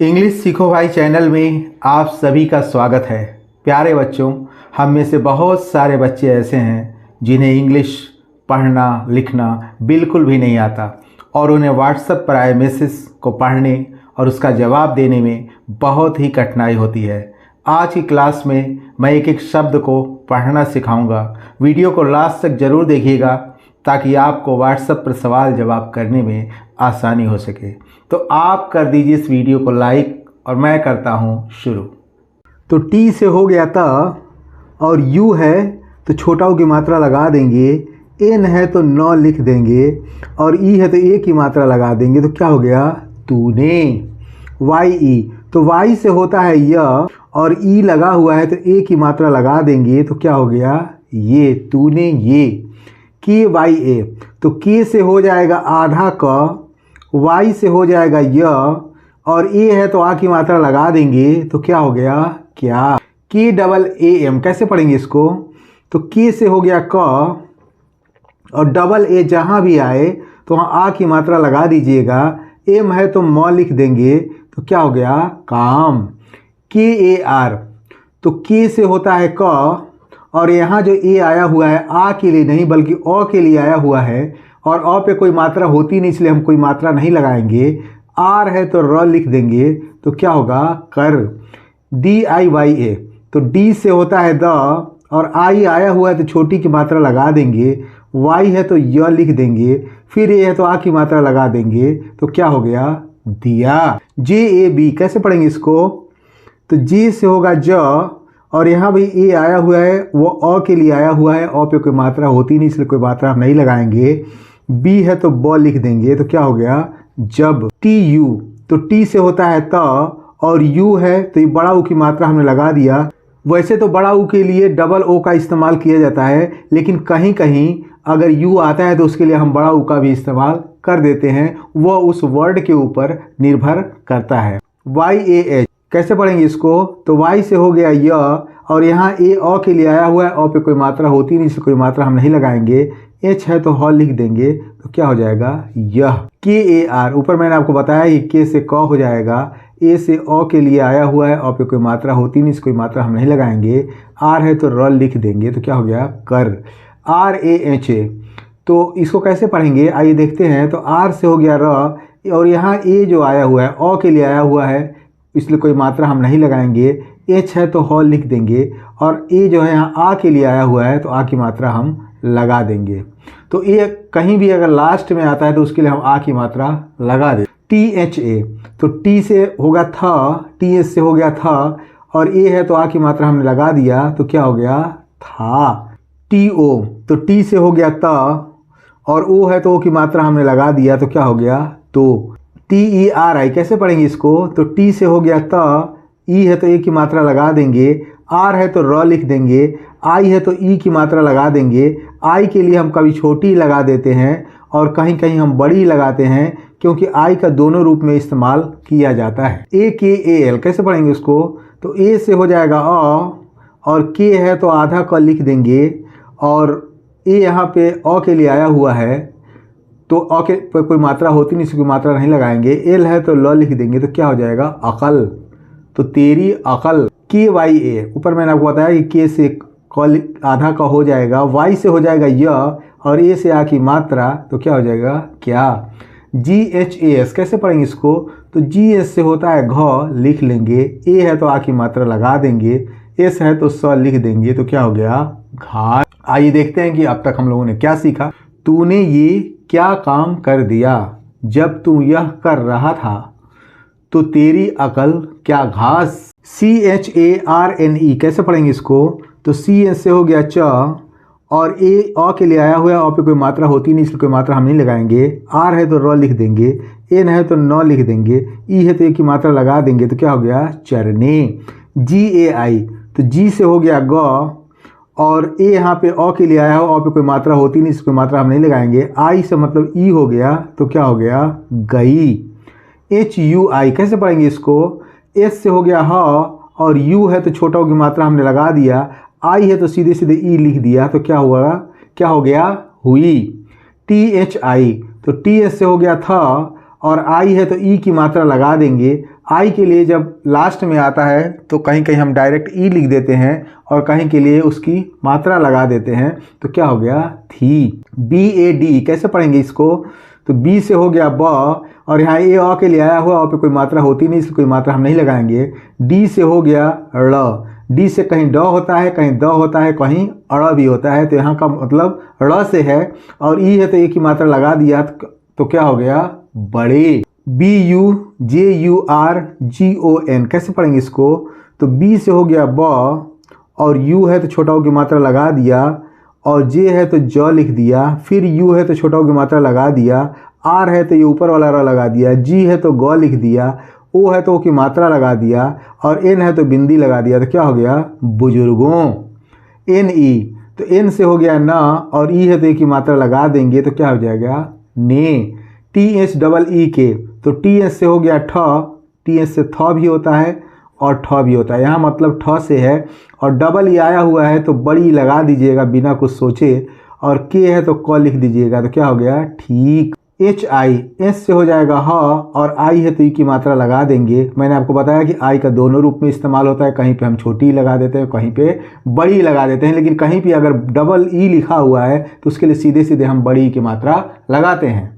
English सीखो भाई channel में आप सभी का स्वागत है। प्यारे बच्चों, हम में से बहुत सारे बच्चे ऐसे हैं जिन्हें इंग्लिश पढ़ना लिखना बिल्कुल भी नहीं आता और उन्हें व्हाट्सएप पर आए मैसेज को पढ़ने और उसका जवाब देने में बहुत ही कठिनाई होती है। आज की क्लास में मैं एक एक शब्द को पढ़ना सिखाऊंगा। वीडियो को लास्ट तक ज़रूर देखिएगा ताकि आपको व्हाट्सएप पर सवाल जवाब करने में आसानी हो सके। तो आप कर दीजिए इस वीडियो को लाइक और मैं करता हूँ शुरू। तो टी से हो गया था और यू है तो छोटा ऊ की मात्रा लगा देंगे, एन है तो नौ लिख देंगे और ई है तो ए की मात्रा लगा देंगे। तो क्या हो गया? तूने। वाई ई तो वाई से होता है य और ई लगा हुआ है तो ए की मात्रा लगा देंगे। तो क्या हो गया? ये। तूने ये। के वाई ए तो के से हो जाएगा आधा क, वाई से हो जाएगा य और ए है तो आ की मात्रा लगा देंगे। तो क्या हो गया? क्या। के डबल ए एम कैसे पढ़ेंगे इसको? तो के से हो गया क और डबल ए जहाँ भी आए तो वहाँ आ की मात्रा लगा दीजिएगा। एम है तो म लिख देंगे। तो क्या हो गया? काम। के ए आर तो के से होता है क और यहाँ जो ए आया हुआ है आ के लिए नहीं बल्कि अ के लिए आया हुआ है और अ पे कोई मात्रा होती नहीं इसलिए हम कोई मात्रा नहीं लगाएंगे। आर है तो र लिख देंगे। तो क्या होगा? कर। डी आई वाई ए तो डी से होता है द और आई आया हुआ है तो छोटी की मात्रा लगा देंगे। वाई है तो य लिख देंगे, फिर ए है तो आ की मात्रा लगा देंगे। तो क्या हो गया? दिया। जे ए बी कैसे पढ़ेंगे इसको? तो जे से होगा ज और यहाँ भी ए आया हुआ है वो अ के लिए आया हुआ है, अ पे कोई मात्रा होती नहीं इसलिए कोई मात्रा हम नहीं लगाएंगे। बी है तो ब लिख देंगे। तो क्या हो गया? जब। टी यू तो टी से होता है त और यू है तो ये बड़ा ऊ की मात्रा हमने लगा दिया। वैसे तो बड़ा ऊ के लिए डबल ओ का इस्तेमाल किया जाता है लेकिन कहीं कहीं अगर यू आता है तो उसके लिए हम बड़ा ऊ का भी इस्तेमाल कर देते हैं, वह उस वर्ड के ऊपर निर्भर करता है। वाई ए एच कैसे पढ़ेंगे इसको? तो वाई से हो गया य और यहाँ ए अ के लिए आया हुआ है, अ पे कोई मात्रा होती नहीं इसलिए कोई मात्रा हम नहीं लगाएंगे। एच है तो ह लिख देंगे। तो क्या हो जाएगा? यह। के ए आर ऊपर मैंने आपको बताया कि के से क हो जाएगा, ए से अ के लिए आया हुआ है, अ पे कोई मात्रा होती नहीं इसलिए कोई मात्रा हम नहीं लगाएंगे। आर है तो र लिख देंगे। तो क्या हो गया? कर। आर ए एच ए तो इसको कैसे पढ़ेंगे आइए देखते हैं। तो आर से हो गया र और यहाँ ए जो आया हुआ है अ के लिए आया हुआ है इसलिए कोई मात्रा हम नहीं लगाएंगे। एच है तो ह लिख देंगे और ए जो है यहाँ आ के लिए आया हुआ है तो आ की मात्रा हम लगा देंगे। तो ए कहीं भी अगर लास्ट में आता है तो उसके लिए हम आ की मात्रा लगा दें। टी एच ए तो टी से होगा था, टी एच से हो गया था और ए है तो आ की मात्रा हमने लगा दिया। तो क्या हो गया? था। टी ओ तो टी से हो गया ता और ओ है तो ओ की मात्रा हमने लगा दिया। तो क्या हो गया? तो। टी ई आर आई कैसे पढ़ेंगे इसको? तो टी से हो गया ता, ई है तो ए की मात्रा लगा देंगे, आर है तो र लिख देंगे, आई है तो ई की मात्रा लगा देंगे। आई के लिए हम कभी छोटी लगा देते हैं और कहीं कहीं हम बड़ी लगाते हैं क्योंकि आई का दोनों रूप में इस्तेमाल किया जाता है। ए के ए एल कैसे पढ़ेंगे उसको? तो ए से हो जाएगा अ और के है तो आधा क लिख देंगे और ए यहाँ पे अ के लिए आया हुआ है तो अ के पर कोई मात्रा होती नहीं इसकी मात्रा नहीं लगाएंगे। एल है तो ल लिख देंगे। तो क्या हो जाएगा? अकल। तो तेरी अकल। के वाई ए ऊपर मैंने आपको बताया कि के से क आधा का हो जाएगा, वाई से हो जाएगा य और ए से आ की मात्रा। तो क्या हो जाएगा? क्या। जी एच ए एस कैसे पढ़ेंगे इसको? तो जी एस से होता है घ लिख लेंगे, ए है तो आ की मात्रा लगा देंगे, एस है तो स लिख देंगे। तो क्या हो गया? घास। आइए देखते हैं कि अब तक हम लोगों ने क्या सीखा। तूने ये क्या काम कर दिया? जब तू यह कर रहा था तो तेरी अकल क्या घास। C H A R N E कैसे पढ़ेंगे इसको? तो सी एच से हो गया च और ए अ के लिए आया हुआ है, अ पे कोई मात्रा होती नहीं इसलिए कोई मात्रा हम नहीं लगाएंगे। आर है तो र लिख देंगे, एन है तो न लिख देंगे, ई है तो ए की मात्रा लगा देंगे। तो क्या हो गया? चरने। जी ए आई तो जी से हो गया ग और ए यहाँ पे अ के लिए आया हो, अ पे कोई मात्रा होती नहीं इसकी कोई मात्रा हम नहीं लगाएंगे। आई से मतलब ई हो गया। तो क्या हो गया? गई। एच यू आई कैसे पढ़ेंगे इसको? एस से हो गया ह और यू है तो छोटा की मात्रा हमने लगा दिया, आई है तो सीधे सीधे ई लिख दिया। तो क्या हुआ? क्या हो गया? हुई। टी एच आई तो टी एस से हो गया था और आई है तो ई की मात्रा लगा देंगे, आई के लिए जब लास्ट में आता है तो कहीं कहीं हम डायरेक्ट ई लिख देते हैं और कहीं के लिए उसकी मात्रा लगा देते हैं, तो क्या हो गया थी। BAD कैसे पढ़ेंगे इसको, तो बी से हो गया ब और यहाँ ए अ के लिए आया हुआ, पे कोई मात्रा होती नहीं इसलिए कोई मात्रा हम नहीं लगाएंगे। डी से हो गया ड़, डी से कहीं ड होता है, कहीं द होता है, कहीं अड़ भी होता है, तो यहाँ का मतलब ड़ से है और ई है तो एक ही मात्रा लगा दिया तो क्या हो गया बड़े। BUJURGON कैसे पढ़ेंगे इसको, तो बी से हो गया ब और यू है तो छोटा ओ की मात्रा लगा दिया और जे है तो ज लिख दिया, फिर यू है तो छोटा ओ की मात्रा लगा दिया, आर है तो ये ऊपर वाला र लगा दिया, जी है तो ग लिख दिया, ओ है तो ओ की मात्रा लगा दिया और एन है तो बिंदी लगा दिया, तो क्या हो गया बुजुर्गों। NE तो एन से हो गया न और ई है तो ए की मात्रा लगा देंगे तो क्या हो जाएगा ने। THEE तो TH से हो गया ठ, TH से थ भी होता है और ठ भी होता है, यहाँ मतलब ठ से है और डबल ई आया हुआ है तो बड़ी लगा दीजिएगा बिना कुछ सोचे और के है तो क लिख दीजिएगा, तो क्या हो गया ठीक। HI एस से हो जाएगा ह और आई है तो ई की मात्रा लगा देंगे। मैंने आपको बताया कि आई का दोनों रूप में इस्तेमाल होता है, कहीं पे हम छोटी लगा देते हैं, कहीं पे बड़ी लगा देते हैं, लेकिन कहीं पे अगर डबल ई लिखा हुआ है तो उसके लिए सीधे सीधे हम बड़ी की मात्रा लगाते हैं।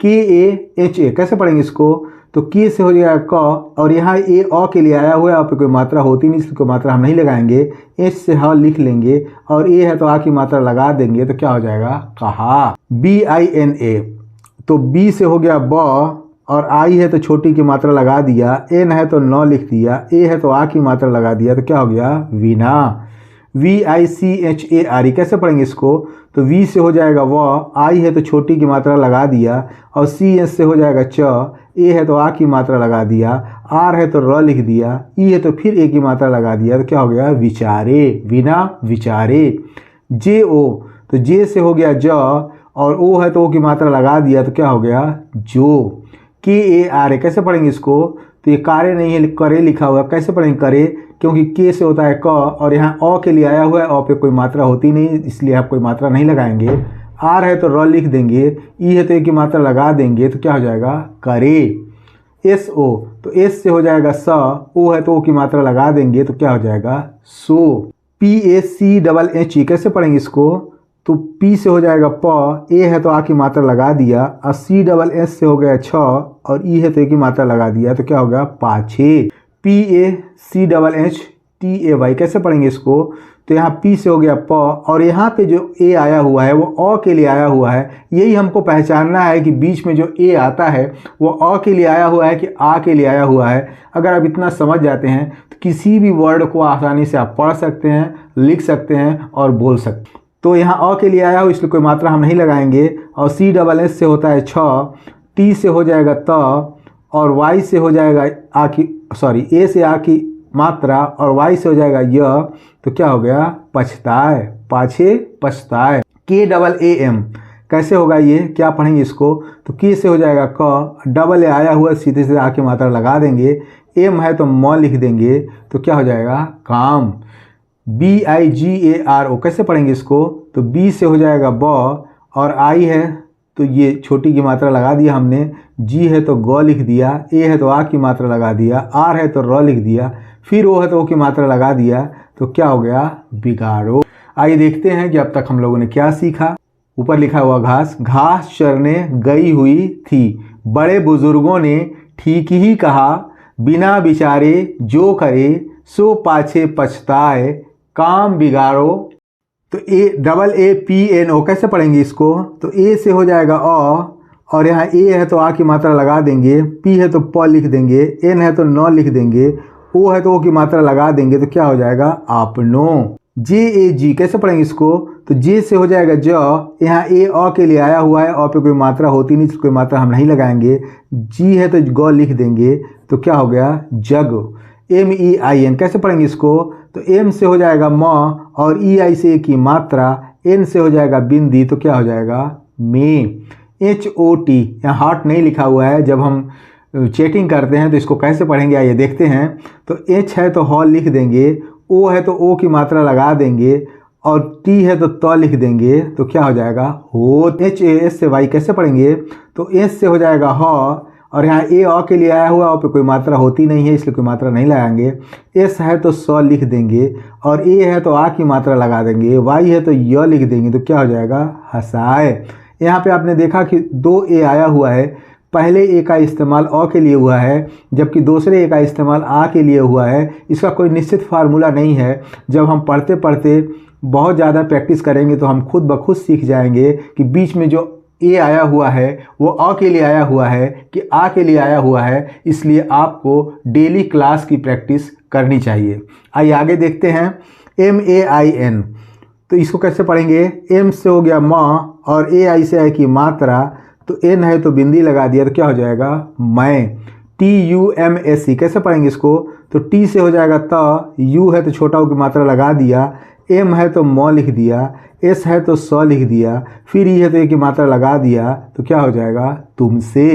KAHA कैसे पढ़ेंगे इसको, तो के से हो जाएगा क और यहाँ ए अ के लिए आया हुआ है, आप पे कोई मात्रा होती नहीं इसलिए कोई मात्रा हम नहीं लगाएंगे। एच से ह लिख लेंगे और ए है तो आ की मात्रा लगा देंगे, तो क्या हो जाएगा कहा। BINA तो बी से हो गया ब और आई है तो छोटी की मात्रा लगा दिया, एन है तो न लिख दिया, ए है तो आ की मात्रा लगा दिया, तो क्या हो गया वीना। VICHARE कैसे पढ़ेंगे इसको, तो वी से हो जाएगा व, आई है तो छोटी की मात्रा लगा दिया और CS से हो जाएगा च, ए है तो आ की मात्रा लगा दिया, आर है तो र लिख दिया, ई है तो फिर ए की मात्रा लगा दिया, तो क्या हो गया विचारे, विना विचारे। JO तो जे से हो गया ज और ओ है तो ओ की मात्रा लगा दिया, तो क्या हो गया जो। KARA कैसे पढ़ेंगे इसको, तो ये कारे नहीं है करे लिखा हुआ, कैसे पढ़ेंगे करे, क्योंकि के से होता है क और यहाँ अ के लिए आया हुआ है, अ पे कोई मात्रा होती नहीं इसलिए आप कोई मात्रा नहीं लगाएंगे। आर है तो र लिख देंगे, ई है तो ए की मात्रा लगा देंगे, तो क्या हो जाएगा करे। SO तो एस से हो जाएगा स, ओ है तो ओ की मात्रा लगा देंगे, तो क्या हो जाएगा सो। PACHE कैसे पढ़ेंगे इसको, तो P से हो जाएगा प, ए है तो आ की मात्रा लगा दिया और CSS से हो गया छ और ई है तो ए की मात्रा लगा दिया, तो क्या हो गया पाछे। PACHHTAY कैसे पढ़ेंगे इसको, तो यहाँ P से हो गया प और यहाँ पे जो ए आया हुआ है वो अ के लिए आया हुआ है, यही हमको पहचानना है कि बीच में जो ए आता है वो अ के लिए आया हुआ है कि आ के लिए आया हुआ है। अगर आप इतना समझ जाते हैं तो किसी भी वर्ड को आसानी से आप पढ़ सकते हैं, लिख सकते हैं और बोल सकते हैं। तो यहाँ अ के लिए आया हो इसलिए कोई मात्रा हम नहीं लगाएंगे और CSS से होता है छ, टी से हो जाएगा त और वाई से हो जाएगा आ की ए से आ की मात्रा और वाई से हो जाएगा य, तो क्या हो गया पछताए, पाछे पछताए। KAAM कैसे होगा ये, क्या पढ़ेंगे इसको, तो के से हो जाएगा क, डबल ए आया हुआ सीधे सीधे आ की मात्रा लगा देंगे, एम है तो म लिख देंगे, तो क्या हो जाएगा काम। BIGARO कैसे पढ़ेंगे इसको, तो बी से हो जाएगा ब और आई है तो ये छोटी की मात्रा लगा दिया हमने, जी है तो ग लिख दिया, ए है तो आ की मात्रा लगा दिया, आर है तो र लिख दिया, फिर ओ है तो ओ की मात्रा लगा दिया, तो क्या हो गया बिगाड़ो। आइए देखते हैं कि अब तक हम लोगों ने क्या सीखा। ऊपर लिखा हुआ घास, घास चरने गई हुई थी, बड़े बुजुर्गों ने ठीक ही कहा, बिना विचारे जो करे सो पाछे पछताए, काम बिगाड़ो। तो AAPNO कैसे पढ़ेंगे इसको, तो ए से हो जाएगा अ और यहाँ ए है तो आ की मात्रा लगा देंगे, पी है तो प लिख देंगे, एन है तो न लिख देंगे, ओ है तो ओ की मात्रा लगा देंगे, तो क्या हो जाएगा आपनो। JAG कैसे पढ़ेंगे इसको, तो जे से हो जाएगा ज, यहाँ ए अ के लिए आया हुआ है, अ पे कोई मात्रा होती नहीं, कोई मात्रा हम नहीं लगाएंगे, जी है तो ग लिख देंगे, तो क्या हो गया जग। MEIN कैसे पढ़ेंगे इसको, तो एम से हो जाएगा म और EI से की मात्रा, एन से हो जाएगा बिंदी, तो क्या हो जाएगा में। HOT यहाँ हार्ट नहीं लिखा हुआ है, जब हम चेकिंग करते हैं तो इसको कैसे पढ़ेंगे आइए देखते हैं। तो H है तो ह लिख देंगे, O है तो ओ की मात्रा लगा देंगे और T है तो त लिख देंगे, तो क्या हो जाएगा हो। HAS से वाई कैसे पढ़ेंगे, तो एस से हो जाएगा ह और यहाँ ए अ के लिए आया हुआ है, पे कोई मात्रा होती नहीं है इसलिए कोई मात्रा नहीं लगाएंगे। एस है तो स लिख देंगे, और ए है तो आ की मात्रा लगा देंगे, वाई है तो य लिख देंगे, तो क्या हो जाएगा हसाए। यहाँ पे आपने देखा कि 2 ए आया हुआ है, पहले ए का इस्तेमाल अ के लिए हुआ है जबकि दूसरे ए का इस्तेमाल आ के लिए हुआ है। इसका कोई निश्चित फार्मूला नहीं है। जब हम पढ़ते पढ़ते बहुत ज़्यादा प्रैक्टिस करेंगे तो हम खुद ब खुद सीख जाएंगे कि बीच में जो ए आया हुआ है वो अ के लिए आया हुआ है कि आ के लिए आया हुआ है। इसलिए आपको डेली क्लास की प्रैक्टिस करनी चाहिए। आइए आगे देखते हैं। MAIN, तो इसको कैसे पढ़ेंगे? एम से हो गया माँ और AI से है कि मात्रा, तो N है तो बिंदी लगा दिया, तो क्या हो जाएगा मैं। TUMSE कैसे पढ़ेंगे इसको? तो T से हो जाएगा त, U है तो छोटा U की मात्रा लगा दिया, M है तो म लिख दिया, S है तो स लिख दिया, फिर E है तो ए की मात्रा लगा दिया, तो क्या हो जाएगा तुमसे।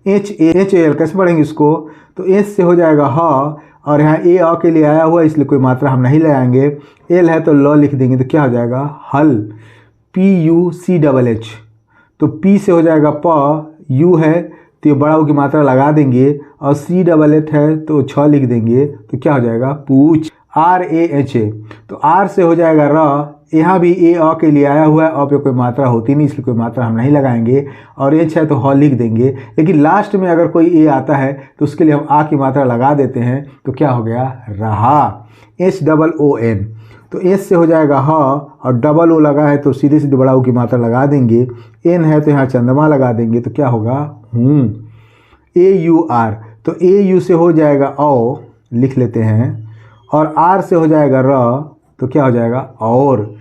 HAL कैसे पढ़ेंगे इसको? तो S से हो जाएगा ह, और यहाँ ए अ के लिए आया हुआ इसलिए कोई मात्रा हम नहीं लगाएंगे। L है तो ल लिख देंगे, तो क्या हो जाएगा हल। PUCHH, तो P से हो जाएगा प, U है तो ये बड़ा U की मात्रा लगा देंगे, और CHH है तो छ लिख देंगे, तो क्या हो जाएगा पूछ। RAHA, तो R से हो जाएगा र, यहाँ भी ए अ के लिए आया हुआ है, अ पे कोई मात्रा होती नहीं इसलिए कोई मात्रा हम नहीं लगाएंगे, और H है तो ह लिख देंगे। लेकिन लास्ट में अगर कोई ए आता है तो उसके लिए हम आ की मात्रा लगा देते हैं, तो क्या हो गया रहा। HOON, तो एस से हो जाएगा ह, और डबल ओ लगा है तो सीधे सीधे बड़ा ओ की मात्रा लगा देंगे। एन है तो यहाँ चंद्रमा लगा देंगे, तो क्या होगा हूँ। AUR, तो AU से हो जाएगा औ, लिख लेते हैं, और R से हो जाएगा र, तो क्या हो जाएगा और।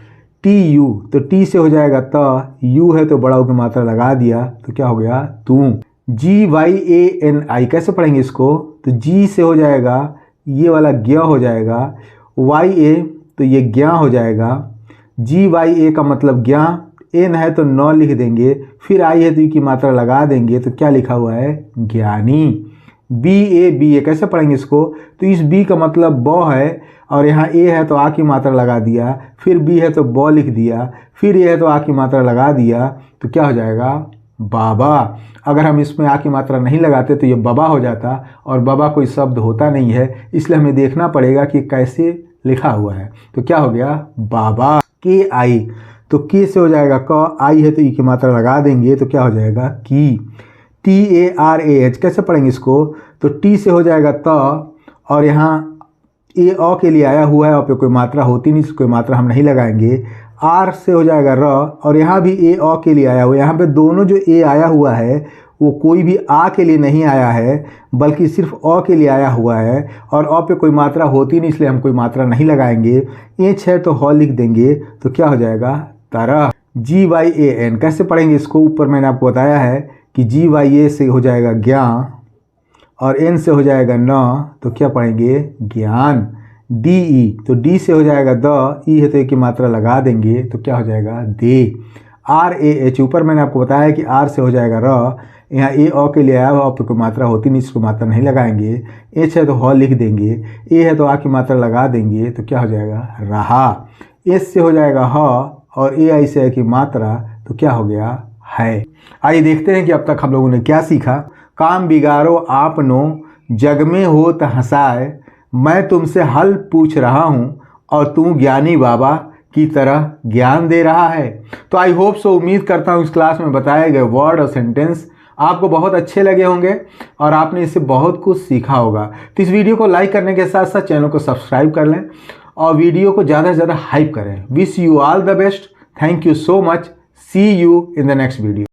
TU, तो T से हो जाएगा त, U है तो बड़ा ओ की मात्रा लगा दिया, तो क्या हो गया तू। GYANI कैसे पढ़ेंगे इसको? तो G से हो जाएगा ये वाला ज्ञ हो जाएगा, YA तो ये ज्ञ हो जाएगा, GYA का मतलब ज्ञ, N है तो न लिख देंगे, फिर I है तो ई की मात्रा लगा देंगे, तो क्या लिखा हुआ है ज्ञानी। BA कैसे पढ़ेंगे इसको? तो इस B का मतलब ब है, और यहाँ A है तो आ की मात्रा लगा दिया, फिर B है तो ब लिख दिया, फिर A है तो आ की मात्रा लगा दिया, तो क्या हो जाएगा बाबा। अगर हम इसमें आ की मात्रा नहीं लगाते तो ये बाबा हो जाता, और बाबा कोई शब्द होता नहीं है, इसलिए हमें देखना पड़ेगा कि कैसे लिखा हुआ है, तो क्या हो गया बाबा। KI, तो K से हो जाएगा क, आई है तो ई की मात्रा लगा देंगे, तो क्या हो जाएगा की। TARAH कैसे पढ़ेंगे इसको? तो T से हो जाएगा त, और यहाँ ए अ के लिए आया हुआ है, और पे कोई मात्रा होती नहीं, कोई मात्रा हम नहीं लगाएंगे। R से हो जाएगा र, और यहाँ भी ए अ के लिए आया हुआ है। यहाँ पे दोनों जो ए आया हुआ है वो कोई भी आ के लिए नहीं आया है, बल्कि सिर्फ अ के लिए आया हुआ है, और अ पे कोई मात्रा होती नहीं इसलिए हम कोई मात्रा नहीं लगाएंगे। H है तो ह लिख देंगे, तो क्या हो जाएगा तरह। GYAN कैसे पढ़ेंगे इसको? ऊपर मैंने आपको बताया है कि GYA से हो जाएगा ज्ञा, और N से हो जाएगा न, तो क्या पढ़ेंगे ज्ञान। DE, तो D से हो जाएगा द, ई है तो एक की मात्रा लगा देंगे, तो क्या हो जाएगा दे। RAH, ऊपर मैंने आपको बताया कि R से हो जाएगा र, यहाँ ए अ के लिए आया हुआ, पे कोई मात्रा होती नहीं इसको मात्रा नहीं लगाएंगे। H है तो ह लिख देंगे, ए है तो आ की मात्रा लगा देंगे, तो क्या हो जाएगा रहा। S से हो जाएगा ह, और AI से है कि मात्रा, तो क्या हो गया है। आइए देखते हैं कि अब तक हम लोगों ने क्या सीखा। काम बिगाड़ो आपनो, जग में हो त हंसाए, मैं तुमसे हल पूछ रहा हूँ और तू ज्ञानी बाबा की तरह ज्ञान दे रहा है। तो आई होप सो, उम्मीद करता हूँ इस क्लास में बताए गए वर्ड और सेंटेंस आपको बहुत अच्छे लगे होंगे और आपने इससे बहुत कुछ सीखा होगा। तो इस वीडियो को लाइक करने के साथ साथ चैनल को सब्सक्राइब कर लें और वीडियो को ज़्यादा से ज़्यादा हाइप करें। Wish you all the best. Thank you so much. See you in the next video.